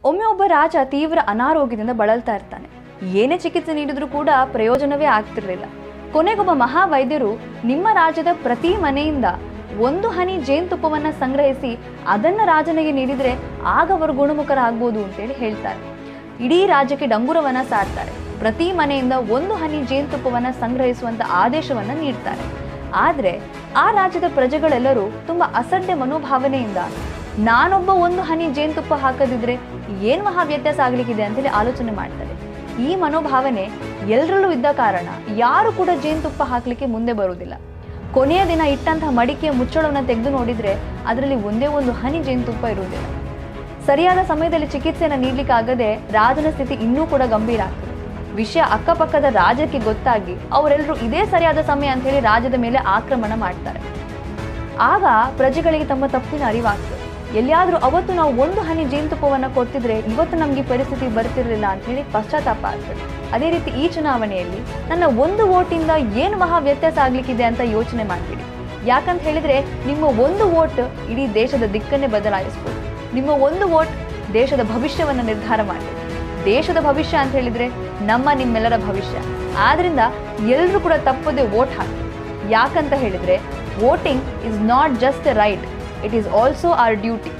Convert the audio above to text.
ಒಮ್ಮೆ ಒಬ್ಬ ರಾಜ ತೀವ್ರ ಅನಾರೋಗ್ಯದಿಂದ ಬಳಲ್ತಾ ಇರ್ತಾನೆ. ಏನೇ ಚಿಕಿತ್ಸೆ ನೀಡಿದ್ರೂ ಕೂಡ ಪ್ರಯೋಜನವೇ ಆಗ್ತಿರ್ಲಿಲ್ಲ. ಕೊನೆಗೊಬ್ಬ ಮಹಾವೈದ್ಯರು ನಿಮ್ಮ ರಾಜ್ಯದ ಪ್ರತಿ ಮನೆಯಿಂದ 1 ಹನಿ ಜೇನುತುಪ್ಪವನ್ನ ಸಂಗ್ರಹಿಸಿ ಅದನ್ನ ರಾಜನಿಗೆ ನೀಡಿದ್ರೆ ಆಗ ಅವರು ಗುಣಮುಖರಾಗ್ಬೋದು ಅಂತೇಳಿ ಹೇಳ್ತಾರೆ. ಇಡೀ ರಾಜ್ಯಕ್ಕೆ ಡಂಗುರವನ್ನ ಸಾರ್ತಾರೆ. ಪ್ರತಿ ಮನೆಯಿಂದ 1 ಹನಿ ಜೇನುತುಪ್ಪವನ್ನ ಸಂಗ್ರಹಿಸುವಂತ ಆದೇಶವನ್ನ ನೀಡ್ತಾರೆ. ಆದ್ರೆ ಆ ರಾಜ್ಯದ ಪ್ರಜೆಗಳೆಲ್ಲರೂ ತುಂಬಾ ಅಸಡ್ಡೆ ಮನೋಭಾವನೆಯಿಂದ ನಾನೊಬ್ಬ 1 ಹನಿ ಜೇನುತುಪ್ಪ ಹಾಕದಿದ್ರೆ ಏನ್ ಮಹಾ ವ್ಯತ್ಯಾಸ ಆಗ್ಲಿಕ್ಕಿದೆ ಅಂತೇಳಿ ಆಲೋಚನೆ ಮಾಡ್ತಾರೆ. ಈ ಮನೋಭಾವನೆ ಎಲ್ಲರಲ್ಲೂ ಇದ್ದ ಕಾರಣ ಯಾರು ಕೂಡ ಜೇನುತುಪ್ಪ ಹಾಕ್ಲಿಕ್ಕೆ ಮುಂದೆ ಬರುವುದಿಲ್ಲ. ಕೊನೆಯ ದಿನ ಇಟ್ಟಂತಹ ಮಡಿಕೆಯ ಮುಚ್ಚಳವನ್ನು ತೆಗೆದು ನೋಡಿದ್ರೆ ಅದರಲ್ಲಿ ಒಂದೇ 1 ಹನಿ ಜೇನುತುಪ್ಪ ಇರುವುದಿಲ್ಲ. ಸರಿಯಾದ ಸಮಯದಲ್ಲಿ ಚಿಕಿತ್ಸೆಯನ್ನು ನೀಡಲಿಕ್ಕಾಗದೆ ರಾಜನ ಸ್ಥಿತಿ ಇನ್ನೂ ಕೂಡ ಗಂಭೀರ ಆಗ್ತದೆ. ವಿಷಯ ಅಕ್ಕಪಕ್ಕದ ರಾಜಕ್ಕೆ ಗೊತ್ತಾಗಿ ಅವರೆಲ್ಲರೂ ಇದೇ ಸರಿಯಾದ ಸಮಯ ಅಂತ ಹೇಳಿ ರಾಜ್ಯದ ಮೇಲೆ ಆಕ್ರಮಣ ಮಾಡ್ತಾರೆ. ಆಗ ಪ್ರಜೆಗಳಿಗೆ ತಮ್ಮ ತಪ್ಪಿನ ಅರಿವಾಗ್ತದೆ. ಎಲ್ಲಿಯಾದ್ರೂ ಅವತ್ತು ನಾವು 1 ಹನಿ ಜೇನುತುಪ್ಪವನ್ನ ಕೊಡ್ತಿದ್ರೆ ಇವತ್ತು ನಮ್ಗೆ ಪರಿಸ್ಥಿತಿ ಬರ್ತಿರ್ಲಿಲ್ಲ ಅಂತ ಹೇಳಿ ಪಶ್ಚಾತ್ತಾಪ ಆಗ್ತದೆ. ಅದೇ ರೀತಿ ಈ ಚುನಾವಣೆಯಲ್ಲಿ ನನ್ನ 1 ವೋಟಿಂದ ಏನು ಮಹಾ ವ್ಯತ್ಯಾಸ ಆಗ್ಲಿಕ್ಕಿದೆ ಅಂತ ಯೋಚನೆ ಮಾಡ್ತೀರಿ. ಯಾಕಂತ ಹೇಳಿದ್ರೆ ನಿಮ್ಮ 1 ವೋಟ್ ಇಡೀ ದೇಶದ ದಿಕ್ಕನ್ನೇ ಬದಲಾಯಿಸ್ಬೋದು. ನಿಮ್ಮ 1 ವೋಟ್ ದೇಶದ ಭವಿಷ್ಯವನ್ನ ನಿರ್ಧಾರ ಮಾಡ್ತದೆ. ದೇಶದ ಭವಿಷ್ಯ ಅಂತ ಹೇಳಿದ್ರೆ ನಿಮ್ಮೆಲ್ಲರ ಭವಿಷ್ಯ. ಆದ್ರಿಂದ ಎಲ್ಲರೂ ಕೂಡ ತಪ್ಪದೆ ವೋಟ್ ಹಾಕಿ. ಯಾಕಂತ ಹೇಳಿದ್ರೆ voting is not just A right, it is also our duty.